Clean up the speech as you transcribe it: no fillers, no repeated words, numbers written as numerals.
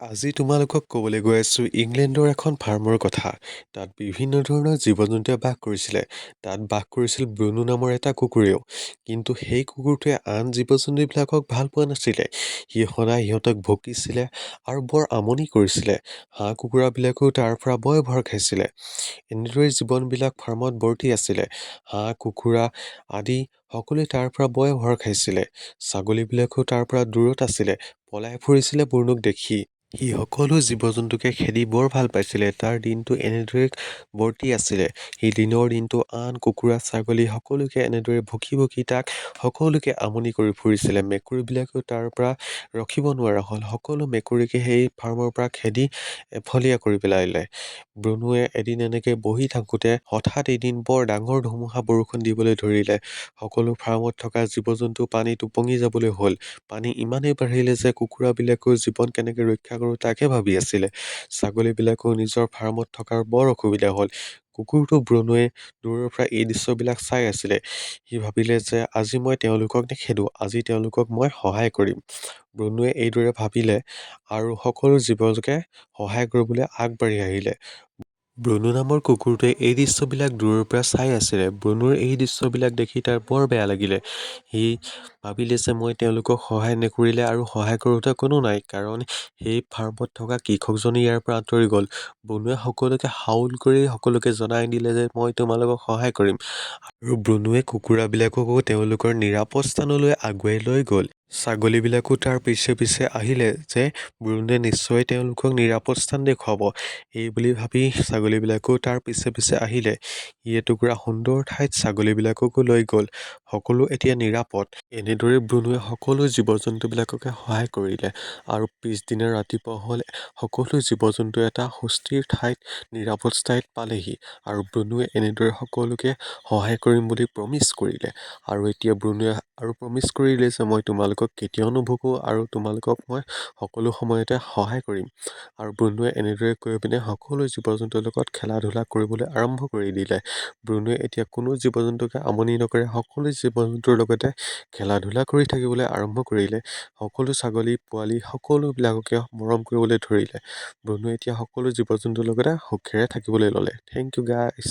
আজি তোমালোকক ক'বলৈ গৈ আছোঁ ইংলেণ্ডৰ এখন ফাৰ্মৰ কথা। তাত বিভিন্ন ধৰণৰ জীৱ-জন্তুৱে বাস কৰিছিলে। তাত বাস কৰিছিল ব্ৰুনো নামৰ এটা কুকুৰেও। কিন্তু সেই কুকুৰটোৱে আন জীৱ-জন্তুবিলাকক ভাল পোৱা নাছিলে। সি সদায় সিহঁতক ভুকিছিলে আৰু বৰ আমনি কৰিছিলে। হাঁহ কুকুৰাবিলাকেও তাৰ পৰা বৰ ভয় খাইছিলে। এনেদৰে জীৱনবিলাক ফাৰ্মত ভৰ্তি আছিলে। হাঁহ কুকুৰা আদি সকলোৱে তাৰ পৰা বৰ ভয় খাইছিলে। ছাগলীবিলাকেও তাৰ পৰা দূৰত আছিলে, পলাই ফুৰিছিলে ব্ৰুনোক দেখি। সি সকলো জীৱ-জন্তুকে খেদি বৰ ভাল পাইছিলে। তাৰ দিনটো এনেদৰে ভৰ্তি আছিলে। সি দিনৰ দিনটো আন কুকুৰা ছাগলী সকলোকে এনেদৰে ভুকি ভুকি তাক সকলোকে আমনি কৰি ফুৰিছিলে। মেকুৰীবিলাকেও তাৰ পৰা ৰখিব নোৱাৰা হ'ল। সকলো মেকুৰীকে সেই ফাৰ্মৰ পৰা খেদি এফলীয়া কৰি পেলালে। ব্ৰুনোৱে এদিন এনেকে বহি থাকোঁতে হঠাৎ এদিন বৰ ডাঙৰ ধুমুহা বৰষুণ দিবলৈ ধৰিলে। সকলো ফাৰ্মত থকা জীৱ-জন্তু পানীত উপঙি যাবলৈ হ'ল। পানী ইমানেই বাঢ়িলে যে কুকুৰাবিলাকেও জীৱন কেনেকে ৰক্ষা কৰোঁ তাকে ভাবি আছিলে। ছাগলীবিলাকেও নিজৰ ফাৰ্মত থকাৰ বৰ অসুবিধা হ'ল। কুকুৰটো ব্ৰুনোৱে দূৰৰ পৰা এই দৃশ্যবিলাক চাই আছিলে। সি ভাবিলে যে আজি মই তেওঁলোকক নেখেদো, আজি তেওঁলোকক মই সহায় কৰিম। ব্ৰুনোৱে এইদৰে ভাবিলে আৰু সকলো জীৱকে সহায় কৰিবলৈ আগবাঢ়ি আহিলে। ব্ৰুনো নামৰ কুকুৰটোৱে এই দৃশ্যবিলাক দূৰৰ পৰা চাই আছিলে। ব্ৰুনোৰ এই দৃশ্যবিলাক দেখি তাৰ বৰ বেয়া লাগিলে। সি ভাবিলে যে মই তেওঁলোকক সহায় নকৰিলে আৰু সহায় কৰোঁতে কোনো নাই, কাৰণ সেই ফাৰ্মত থকা কৃষকজনে ইয়াৰ পৰা আঁতৰি গ'ল। ব্ৰুনোৱে সকলোকে হাউল কৰি সকলোকে জনাই দিলে যে মই তোমালোকক সহায় কৰিম। আৰু ব্ৰুনোৱে কুকুৰাবিলাককো তেওঁলোকৰ নিৰাপদ স্থানলৈ আগুৱাই লৈ গ'ল। ছাগলীবিলাকো তাৰ পিছে পিছে আহিলে যে ব্ৰুনোৱে নিশ্চয় তেওঁলোকক নিৰাপদ স্থান দেখুৱাব। এই বুলি ভাবি ছাগলীবিলাকো তাৰ পিছে পিছে আহিলে। ই এটুকুৰা সুন্দৰ ঠাইত ছাগলীবিলাককো লৈ গ'ল। সকলো এতিয়া নিৰাপদ। এনেদৰে ব্ৰুনোৱে সকলো জীৱ-জন্তুবিলাককে সহায় কৰিলে। আৰু পিছদিনা ৰাতিপুৱা হ'ল সকলো জীৱ-জন্তু এটা সুস্থিৰ ঠাইত নিৰাপদ ঠাইত পালেহি। আৰু ব্ৰুনোৱে এনেদৰে সকলোকে সহায় কৰিম বুলি প্ৰমিচ কৰিলে। আৰু এতিয়া ব্ৰুনোৱে আৰু প্ৰমিচ কৰিলে যে মই তোমালোকক কেতিয়াও নুভুকো আৰু তোমালোকক মই সকলো সময়তে সহায় কৰিম। আৰু ব্ৰুনোৱে এনেদৰে কৈ পিনে সকলো জীৱ-জন্তুৰ লগত খেলা-ধূলা কৰিবলৈ আৰম্ভ কৰি দিলে। ব্ৰুনোৱে এতিয়া কোনো জীৱ-জন্তুকে আমনি নকৰে, সকলো জীৱ-জন্তুৰ লগতে খেলা-ধূলা কৰি থাকিবলৈ আৰম্ভ কৰিলে। সকলো ছাগলী পোৱালি সকলোবিলাককে মৰম কৰিবলৈ ধৰিলে। ব্ৰুনোৱে এতিয়া সকলো জীৱ-জন্তুৰ লগতে সুখেৰে থাকিবলৈ ল'লে। Thank you guys.